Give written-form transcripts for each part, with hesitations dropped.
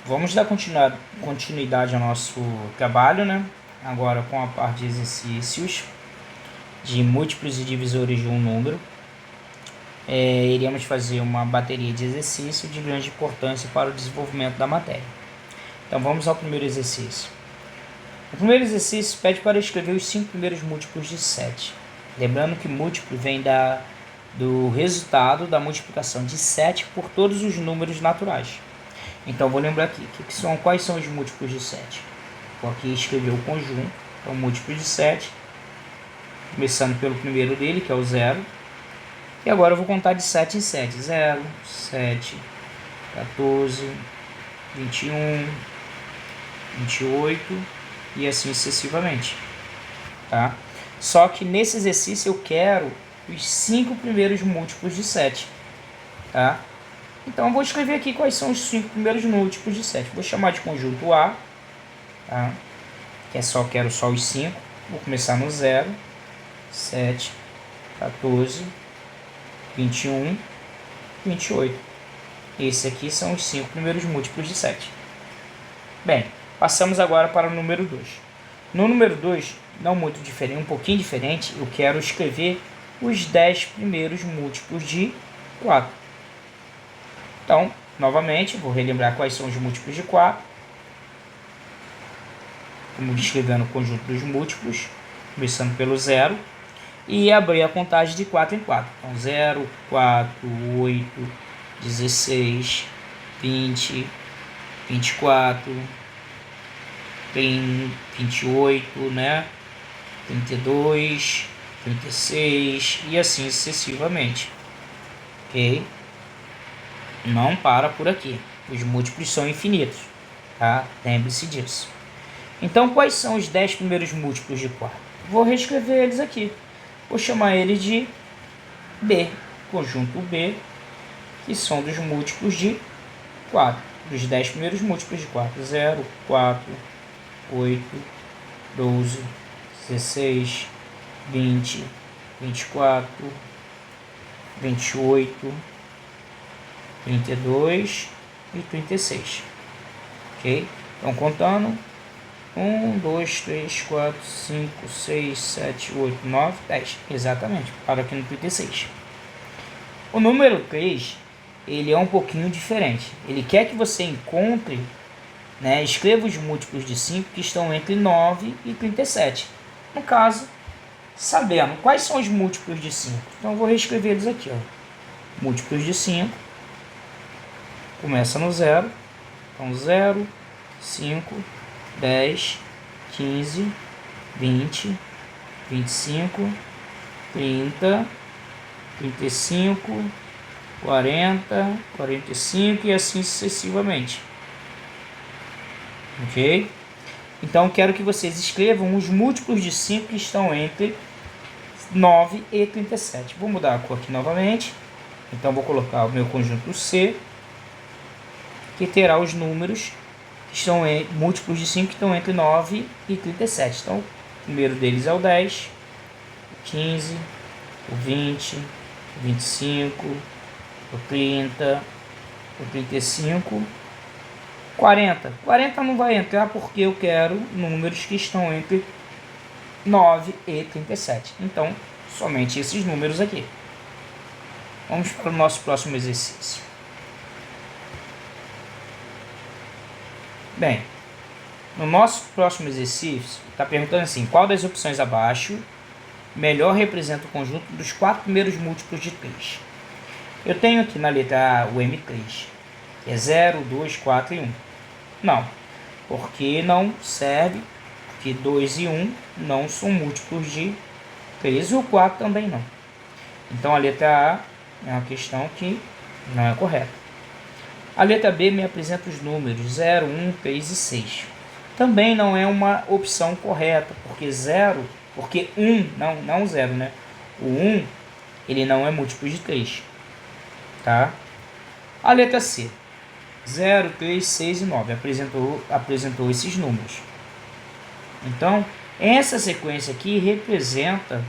Vamos dar continuidade ao nosso trabalho, né? Agora com a parte de exercícios de múltiplos e divisores de um número. Iremos fazer uma bateria de exercício de grande importância para o desenvolvimento da matéria. Então vamos ao primeiro exercício. O primeiro exercício pede para escrever os 5 primeiros múltiplos de 7. Lembrando que múltiplo vem do resultado da multiplicação de 7 por todos os números naturais. Então vou lembrar aqui, quais são os múltiplos de 7? Vou aqui escrever o conjunto, então múltiplo de 7, começando pelo primeiro dele, que é o 0. E agora eu vou contar de 7 em 7. 0, 7, 14, 21, 28 e assim sucessivamente. Tá? Só que nesse exercício eu quero os 5 primeiros múltiplos de 7. Tá? Então eu vou escrever aqui quais são os 5 primeiros múltiplos de 7. Vou chamar de conjunto A, tá? Quero só os 5. Vou começar no 0, 7, 14, 21, 28. Esses aqui são os 5 primeiros múltiplos de 7. Bem, passamos agora para o número 2. No número 2, não muito diferente, um pouquinho diferente, eu quero escrever os 10 primeiros múltiplos de 4. Então, novamente, vou relembrar quais são os múltiplos de 4. Vamos escrevendo o conjunto dos múltiplos, começando pelo 0. E abrir a contagem de 4 em 4. Então, 0, 4, 8, 16, 20, 24, 28, né? 32, 36 e assim sucessivamente. Ok? Não para por aqui. Os múltiplos são infinitos. Tá? Lembre-se disso. Então, quais são os 10 primeiros múltiplos de 4? Vou reescrever eles aqui. Vou chamar eles de B, conjunto B, que são dos múltiplos de 4. Dos 10 primeiros múltiplos de 4. 0, 4, 8, 12, 16, 20, 24, 28, 32 e 36. Ok? Então, contando. 1, 2, 3, 4, 5, 6, 7, 8, 9, 10. Exatamente, para aqui no 36. O número 3, ele é um pouquinho diferente. Ele quer que você encontre, né, escreva os múltiplos de 5 que estão entre 9 e 37. No caso, sabendo quais são os múltiplos de 5. Então, eu vou reescrever eles aqui. Ó. Múltiplos de 5. Começa no 0. Então, 0, 5... 10, 15, 20, 25, 30, 35, 40, 45 e assim sucessivamente. Ok? Então, quero que vocês escrevam os múltiplos de 5 que estão entre 9 e 37. Vou mudar a cor aqui novamente. Então, vou colocar o meu conjunto C, que terá os números estão múltiplos de 5 que estão entre 9 e 37. Então, o primeiro deles é o 10, o 15, o 20, o 25, o 30, o 35, 40. 40 não vai entrar porque eu quero números que estão entre 9 e 37. Então, somente esses números aqui. Vamos para o nosso próximo exercício. Bem, no nosso próximo exercício, está perguntando assim, qual das opções abaixo melhor representa o conjunto dos 4 primeiros múltiplos de 3? Eu tenho aqui na letra A o M3, que é 0, 2, 4 e 1. Não, porque não serve, porque 2 e 1 não são múltiplos de 3 e o 4 também não. Então a letra A é uma questão que não é correta. A letra B me apresenta os números 0, 1, 3 e 6. Também não é uma opção correta, porque 1, não 0, né? O 1, ele não é múltiplo de 3. Tá? A letra C, 0, 3, 6 e 9, apresentou esses números. Então, essa sequência aqui representa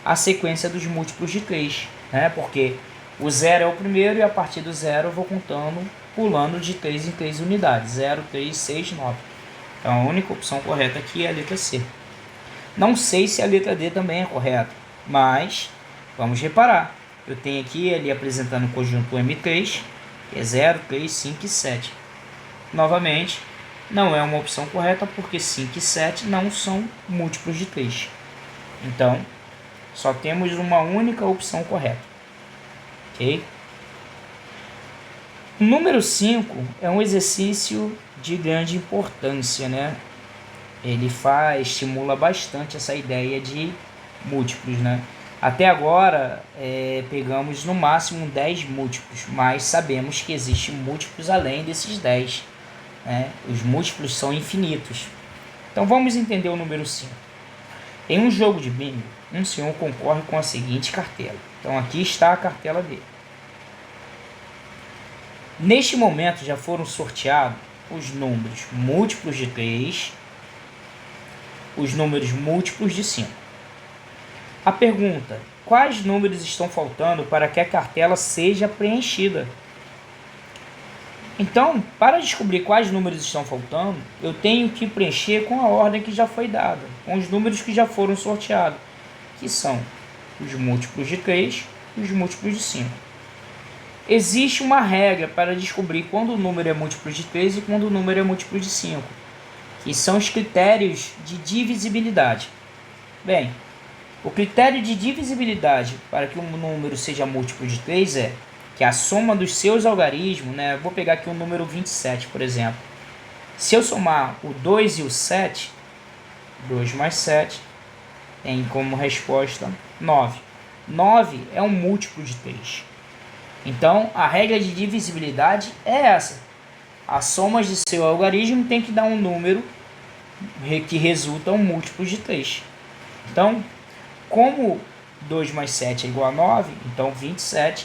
a sequência dos múltiplos de 3, né? Porque o 0 é o primeiro e a partir do 0 eu vou contando pulando de 3 em 3 unidades, 0, 3, 6, 9. Então a única opção correta aqui é a letra C. Não sei se a letra D também é correta, mas vamos reparar. Eu tenho aqui ele apresentando o conjunto M3, que é 0, 3, 5 e 7. Novamente, não é uma opção correta porque 5 e 7 não são múltiplos de 3. Então, só temos uma única opção correta. Ok? O número 5 é um exercício de grande importância, né? Ele estimula bastante essa ideia de múltiplos, né? Até agora, pegamos no máximo 10 múltiplos, mas sabemos que existem múltiplos além desses 10. Né? Os múltiplos são infinitos. Então vamos entender o número 5. Em um jogo de bingo, um senhor concorre com a seguinte cartela. Então aqui está a cartela dele. Neste momento já foram sorteados os números múltiplos de 3, os números múltiplos de 5. A pergunta: quais números estão faltando para que a cartela seja preenchida? Então, para descobrir quais números estão faltando, eu tenho que preencher com a ordem que já foi dada, com os números que já foram sorteados, que são os múltiplos de 3 e os múltiplos de 5. Existe uma regra para descobrir quando o número é múltiplo de 3 e quando o número é múltiplo de 5, que são os critérios de divisibilidade. Bem, o critério de divisibilidade para que um número seja múltiplo de 3 é que a soma dos seus algarismos, né? Vou pegar aqui o número 27, por exemplo. Se eu somar o 2 e o 7, 2 mais 7, tem como resposta 9. 9 é um múltiplo de 3. Então, a regra de divisibilidade é essa. A soma de seu algarismo tem que dar um número que resulta um múltiplo de 3. Então, como 2 mais 7 é igual a 9, então 27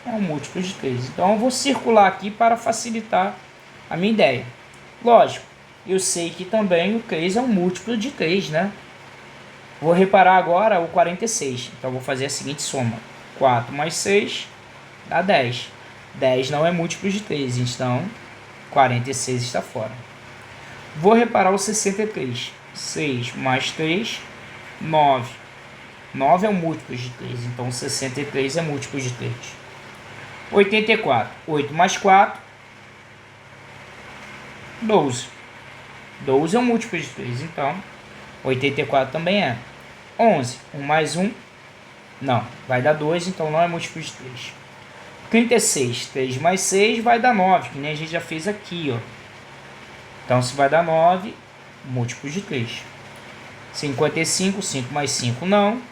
é um múltiplo de 3. Então eu vou circular aqui para facilitar a minha ideia. Lógico, eu sei que também o 3 é um múltiplo de 3, né? Vou reparar agora o 46. Então vou fazer a seguinte soma. 4 mais 6 dá 10. 10 não é múltiplo de 3, então 46 está fora. Vou reparar o 63. 6 mais 3, 9. 9 é um múltiplo de 3, então 63 é múltiplo de 3. 84. 8 mais 4, 12. 12 é um múltiplo de 3, então 84 também é. 11. 1 mais 1, não, vai dar 2, então não é múltiplo de 3. 36. 3 mais 6 vai dar 9, que nem a gente já fez aqui, ó. Então se vai dar 9, múltiplo de 3. 55. 5 mais 5 não.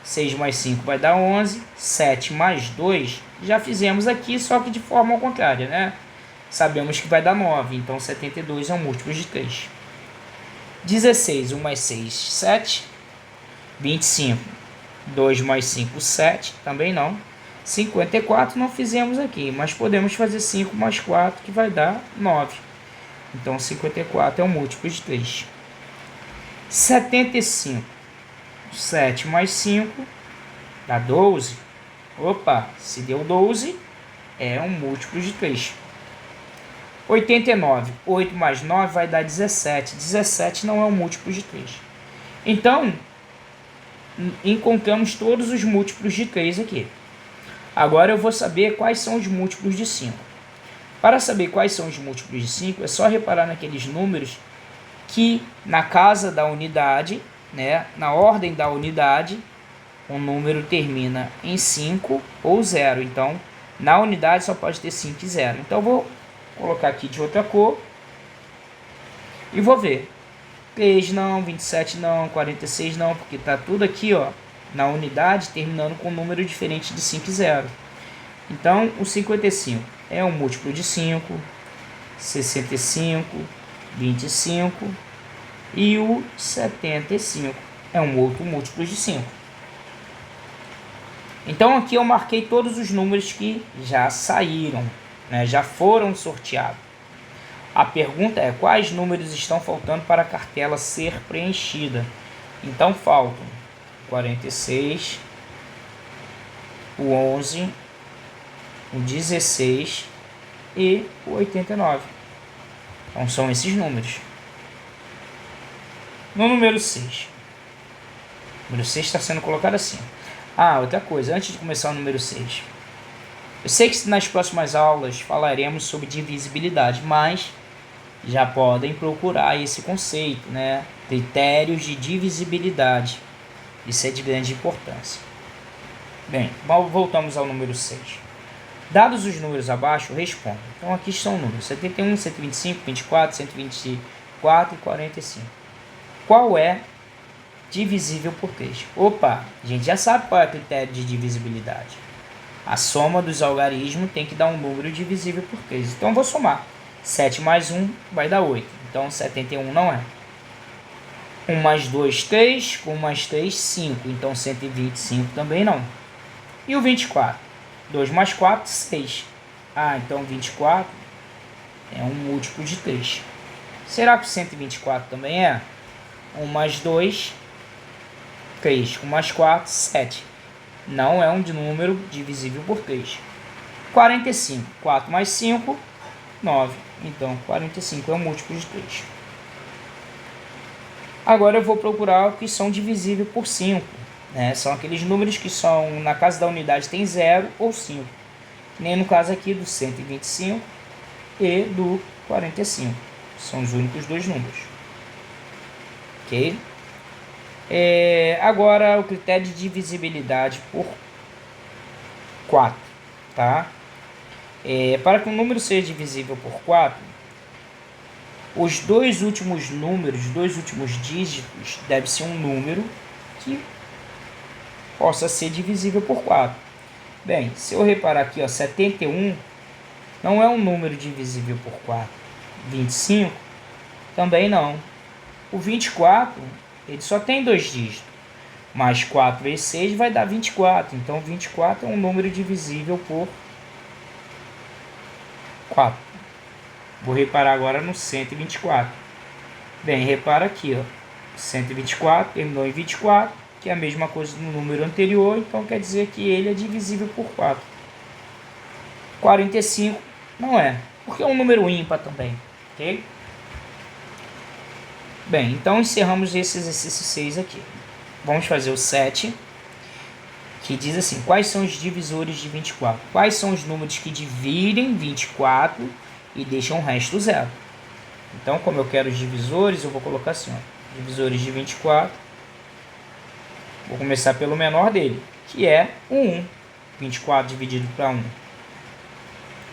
6 mais 5 vai dar 11. 7 mais 2 já fizemos aqui, só que de forma ao contrário, né? Sabemos que vai dar 9, então 72 é um múltiplo de 3. 16, 1 mais 6, 7. 25, 2 mais 5, 7, também não. 54 não fizemos aqui, mas podemos fazer 5 mais 4, que vai dar 9. Então 54 é um múltiplo de 3. 75, 7 mais 5 dá 12. Opa, se deu 12, é um múltiplo de 3. 89, 8 mais 9 vai dar 17. 17 não é um múltiplo de 3. Então, encontramos todos os múltiplos de 3 aqui. Agora eu vou saber quais são os múltiplos de 5. Para saber quais são os múltiplos de 5, é só reparar naqueles números que na casa da unidade, né, na ordem da unidade, um número termina em 5 ou 0. Então, na unidade só pode ter 5 e 0. Então, eu vou colocar aqui de outra cor e vou ver. 3 não, 27 não, 46 não, porque está tudo aqui, ó, na unidade terminando com um número diferente de 5 e 0. Então, o 55 é um múltiplo de 5, 65, 25 e o 75 é um outro múltiplo de 5. Então aqui eu marquei todos os números que já saíram, né, já foram sorteados. A pergunta é: quais números estão faltando para a cartela ser preenchida? Então faltam 46, o 11, o 16 e o 89. Então são esses números. No número 6. O número 6 está sendo colocado assim. Outra coisa, antes de começar o número 6. Eu sei que nas próximas aulas falaremos sobre divisibilidade, mas já podem procurar esse conceito, né? Critérios de divisibilidade. Isso é de grande importância. Bem, voltamos ao número 6. Dados os números abaixo, responda. Então aqui estão os números 71, 125, 24, 124 e 45. Qual é divisível por 3? Opa, a gente já sabe qual é o critério de divisibilidade. A soma dos algarismos tem que dar um número divisível por 3. Então eu vou somar. 7 mais 1 vai dar 8. Então 71 não é. 1 mais 2, 3. 1 mais 3, 5. Então 125 também não. E o 24? 2 mais 4, 6. Então 24 é um múltiplo de 3. Será que o 124 também é? 1 mais 2, 3. 1 mais 4, 7. Não é um número divisível por 3. 45. 4 mais 5, 9. Então 45 é um múltiplo de 3. Agora eu vou procurar o que são divisíveis por 5. São aqueles números que são, na casa da unidade, tem 0 ou 5. Nem no caso aqui do 125 e do 45. São os únicos dois números. Ok? Agora o critério de divisibilidade por 4. Tá? Para que um número seja divisível por 4, os dois últimos números, os dois últimos dígitos, deve ser um número que possa ser divisível por 4. Bem, se eu reparar aqui, 71 não é um número divisível por 4. 25 também não. O 24, ele só tem dois dígitos. Mais 4 vezes 6 vai dar 24. Então 24 é um número divisível por 4. Vou reparar agora no 124. Bem, repara aqui, 124 terminou em 24, que é a mesma coisa do número anterior, então quer dizer que ele é divisível por 4. 45 não é, porque é um número ímpar também, ok? Bem, então encerramos esse exercício 6 aqui. Vamos fazer o 7, que diz assim: quais são os divisores de 24? Quais são os números que dividem 24 e deixam o resto zero? Então, como eu quero os divisores, eu vou colocar assim, divisores de 24. Vou começar pelo menor dele, que é o 1. 24 dividido para 1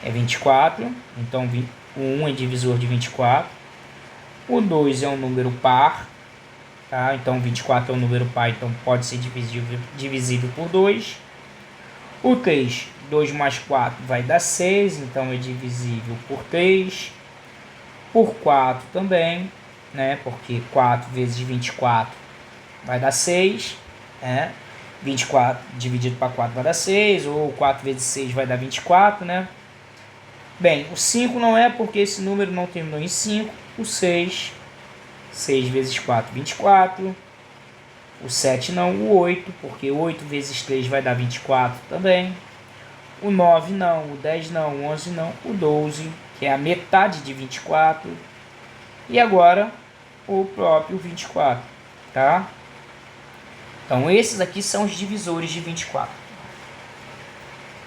é 24, então o 1 é divisor de 24. O 2 é um número par, tá? Então 24 é um número par, então pode ser divisível por 2. O 3, 2 mais 4 vai dar 6, então é divisível por 3. Por 4 também, né? Porque 4 vezes 24 vai dar 6, né? 24 dividido para 4 vai dar 6, ou 4 vezes 6 vai dar 24, né? Bem, o 5 não é, porque esse número não terminou em 5. O 6, 6 vezes 4, 24. O 7 não, o 8, porque 8 vezes 3 vai dar 24 também. O 9 não, o 10 não, o 11 não, o 12, que é a metade de 24. E agora o próprio 24, tá? Então esses aqui são os divisores de 24.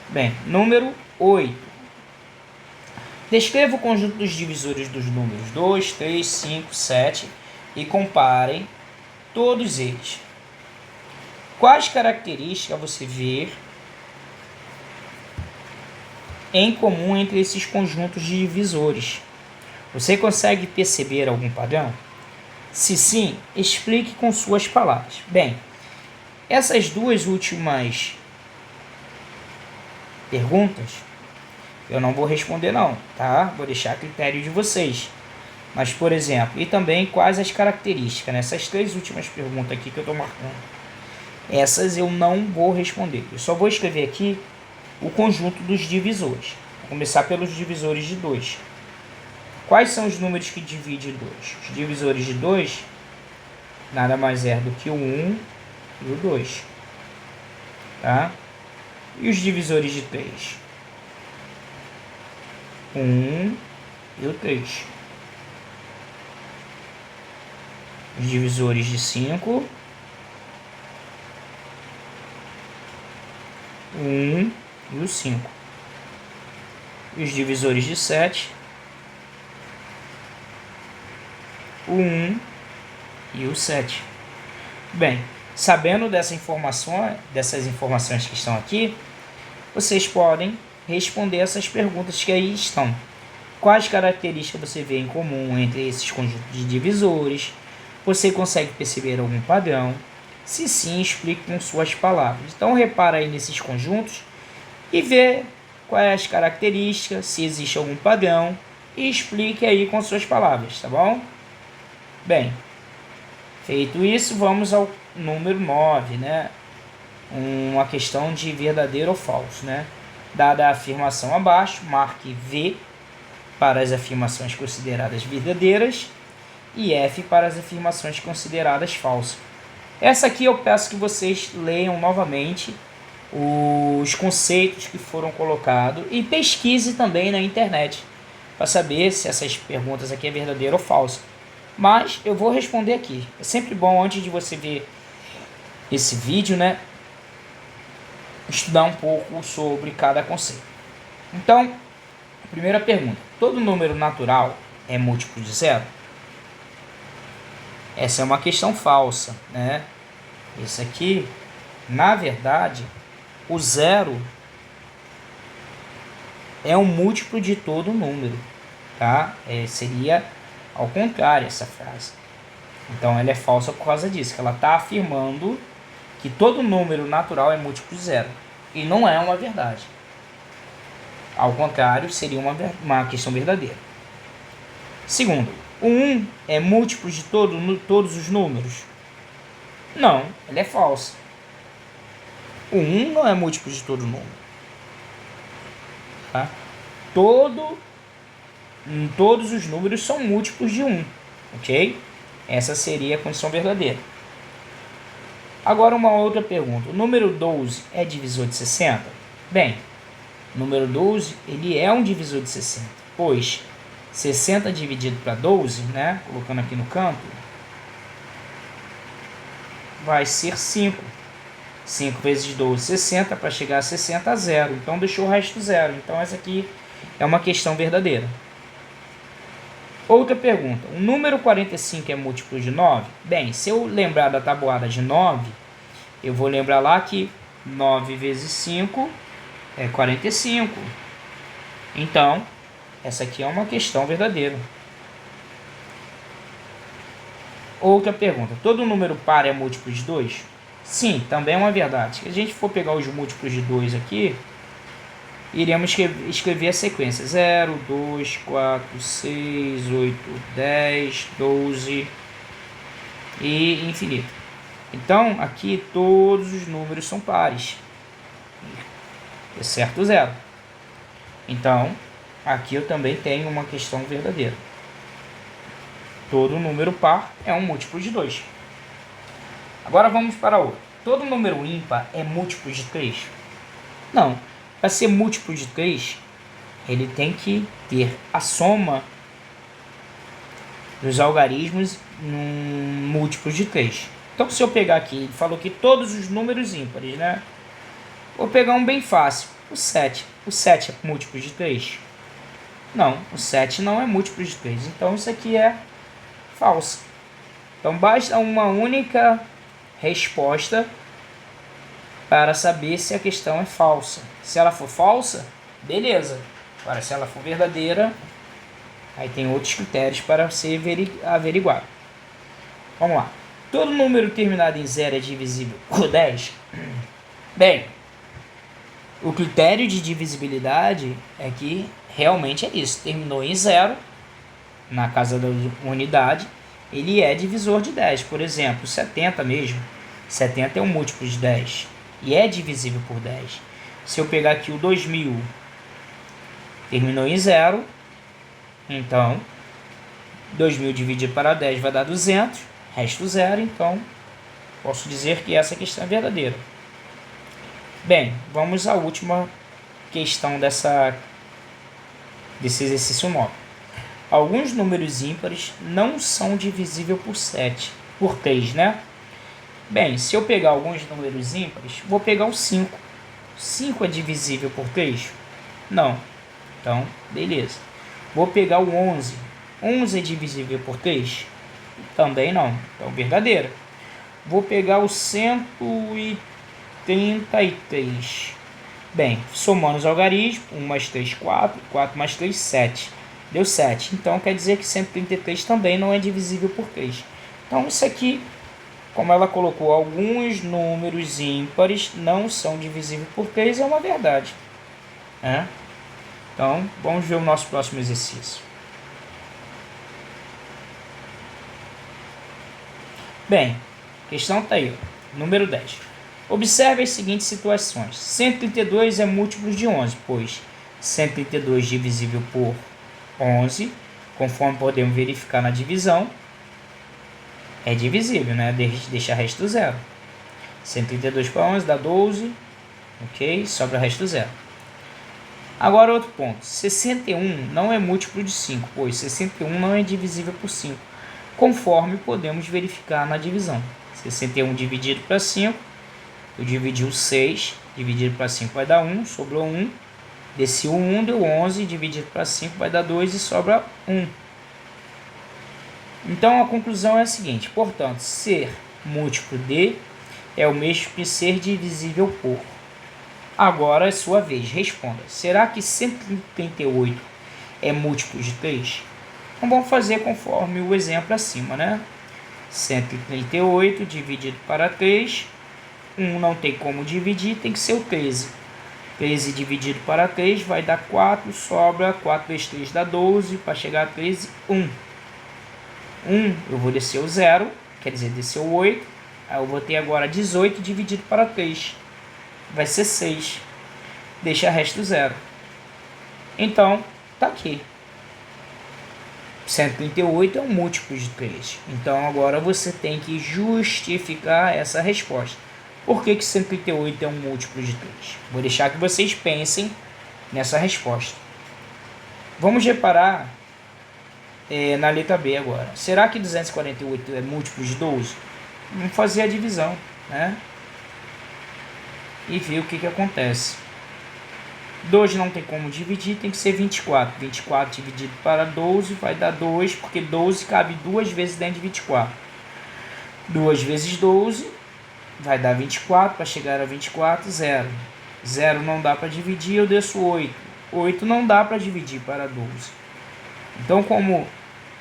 Bem, número 8. Descreva o conjunto dos divisores dos números 2, 3, 5, 7 e comparem todos eles. Quais características você vê em comum entre esses conjuntos de divisores? Você consegue perceber algum padrão? Se sim, explique com suas palavras. Bem, essas duas últimas perguntas eu não vou responder não, tá? Vou deixar a critério de vocês. Mas, por exemplo, e também quais as características, nessas três últimas perguntas aqui que eu estou marcando. Essas eu não vou responder. Eu só vou escrever aqui o conjunto dos divisores. Vou começar pelos divisores de 2. Quais são os números que dividem 2? Os divisores de 2 nada mais é do que o 1 e o 2. Tá? E os divisores de 3? 1 e o 3. Os divisores de 5, 1 e o 5. E os divisores de 7, o 1 e o 7. Bem, sabendo dessas informações que estão aqui, vocês podem responder essas perguntas que aí estão. Quais características você vê em comum entre esses conjuntos de divisores? Você consegue perceber algum padrão? Se sim, explique com suas palavras. Então, repara aí nesses conjuntos e vê quais as características, se existe algum padrão, e explique aí com suas palavras, tá bom? Bem, feito isso, vamos ao número 9, né? Uma questão de verdadeiro ou falso, né? Dada a afirmação abaixo, marque V para as afirmações consideradas verdadeiras e F para as afirmações consideradas falsas. Essa aqui eu peço que vocês leiam novamente os conceitos que foram colocados e pesquise também na internet para saber se essas perguntas aqui é verdadeira ou falsa. Mas eu vou responder aqui. É sempre bom, antes de você ver esse vídeo, né, estudar um pouco sobre cada conceito. Então, primeira pergunta: todo número natural é múltiplo de zero? Essa é uma questão falsa, né? Esse aqui, na verdade, o zero é um múltiplo de todo número, tá? Seria ao contrário essa frase. Então ela é falsa por causa disso, que ela está afirmando que todo número natural é múltiplo de zero. E não é uma verdade. Ao contrário, seria uma questão verdadeira. Segundo, o 1 é múltiplo de todos os números? Não, ela é falsa. O 1 não é múltiplo de todo número. Tá? Todos os números são múltiplos de 1. Ok? Essa seria a condição verdadeira. Agora uma outra pergunta. O número 12 é divisor de 60? Bem, o número 12 ele é um divisor de 60, pois 60 dividido para 12, né, colocando aqui no canto, vai ser 5. 5 vezes 12, 60, para chegar a 60, zero. Então deixou o resto zero. Então essa aqui é uma questão verdadeira. Outra pergunta: o número 45 é múltiplo de 9? Bem, se eu lembrar da tabuada de 9, eu vou lembrar lá que 9 vezes 5 é 45. Então, essa aqui é uma questão verdadeira. Outra pergunta: todo número par é múltiplo de 2? Sim, também é uma verdade. Se a gente for pegar os múltiplos de 2 aqui, iremos escrever a sequência 0, 2, 4, 6, 8, 10, 12 e infinito. Então, aqui todos os números são pares, exceto 0. Então, aqui eu também tenho uma questão verdadeira. Todo número par é um múltiplo de 2. Agora vamos para outro. Todo número ímpar é múltiplo de 3? Não. Para ser múltiplo de 3, ele tem que ter a soma dos algarismos num múltiplo de 3. Então, se eu pegar aqui, ele falou que todos os números ímpares, né? Vou pegar um bem fácil, o 7. O 7 é múltiplo de 3? Não, o 7 não é múltiplo de 3. Então, isso aqui é falso. Então, basta uma única resposta para saber se a questão é falsa. Se ela for falsa, beleza. Agora, se ela for verdadeira, aí tem outros critérios para ser averiguado. Vamos lá. Todo número terminado em 0 é divisível por 10? Bem, o critério de divisibilidade é que realmente é isso. Terminou em 0, na casa da unidade, ele é divisor de 10. Por exemplo, 70 mesmo. 70 é um múltiplo de 10 e é divisível por 10. Se eu pegar aqui o 2000, terminou em 0, então 2000 dividido para 10 vai dar 200, resto 0, então posso dizer que essa questão é verdadeira. Bem, vamos à última questão desse exercício 9. Alguns números ímpares não são divisíveis por 3, né? Bem, se eu pegar alguns números ímpares, vou pegar o 5. 5 é divisível por 3? Não. Então, beleza. Vou pegar o 11. 11 é divisível por 3? Também não. Então, verdadeira. Vou pegar o 133. Bem, somando os algarismos, 1 mais 3, 4. 4 mais 3, 7. Deu 7. Então, quer dizer que 133 também não é divisível por 3. Então, isso aqui, como ela colocou, alguns números ímpares não são divisíveis por 3, é uma verdade. É? Então, vamos ver o nosso próximo exercício. Bem, a questão está aí, número 10. Observe as seguintes situações. 132 é múltiplo de 11, pois 132 divisível por 11, conforme podemos verificar na divisão, é divisível, né? Deixa resto zero. 132 para 11 dá 12, ok? Sobra resto zero. Agora outro ponto. 61 não é múltiplo de 5, pois 61 não é divisível por 5, conforme podemos verificar na divisão. 61 dividido para 5, eu dividi o 6, dividido para 5 vai dar 1, sobrou 1. Desci o 1, deu 11, dividido para 5 vai dar 2 e sobra 1. Então a conclusão é a seguinte, portanto, ser múltiplo de é o mesmo que ser divisível por. Agora é sua vez, responda. Será que 138 é múltiplo de 3? Então vamos fazer conforme o exemplo acima, né? 138 dividido para 3, 1 não tem como dividir, tem que ser o 13. 13 dividido para 3 vai dar 4, sobra 4 vezes 3 dá 12, para chegar a 13, 1. 1 eu vou descer o 0, quer dizer, descer o 8, aí eu vou ter agora 18 dividido para 3, vai ser 6, deixa resto 0. Então, tá aqui. 138 é um múltiplo de 3. Então agora você tem que justificar essa resposta. Por que 138 é um múltiplo de 3? Vou deixar que vocês pensem nessa resposta. Vamos reparar na letra B agora. Será que 248 é múltiplo de 12? Vamos fazer a divisão, né? E ver o que acontece. 2 não tem como dividir, tem que ser 24. 24 dividido para 12 vai dar 2, porque 12 cabe 2 vezes dentro de 24. 2 vezes 12 vai dar 24, para chegar a 24, 0. 0 não dá para dividir, eu desço 8. 8 não dá para dividir para 12. Então, como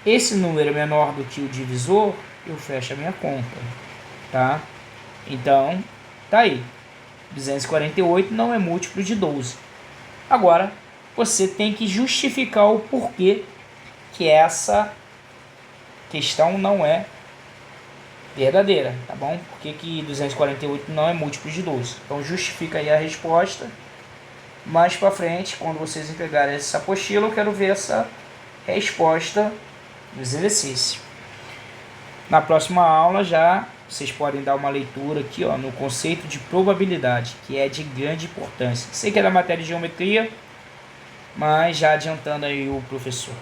esse número é menor do que o divisor, eu fecho a minha conta, tá? Então, tá aí. 248 não é múltiplo de 12. Agora, você tem que justificar o porquê que essa questão não é verdadeira, tá bom? Por que 248 não é múltiplo de 12? Então, justifica aí a resposta. Mais para frente, quando vocês entregarem essa apostila, eu quero ver essa resposta dos exercícios. Na próxima aula já vocês podem dar uma leitura aqui, ó, no conceito de probabilidade, que é de grande importância. Sei que é da matéria de geometria, mas já adiantando aí o professor.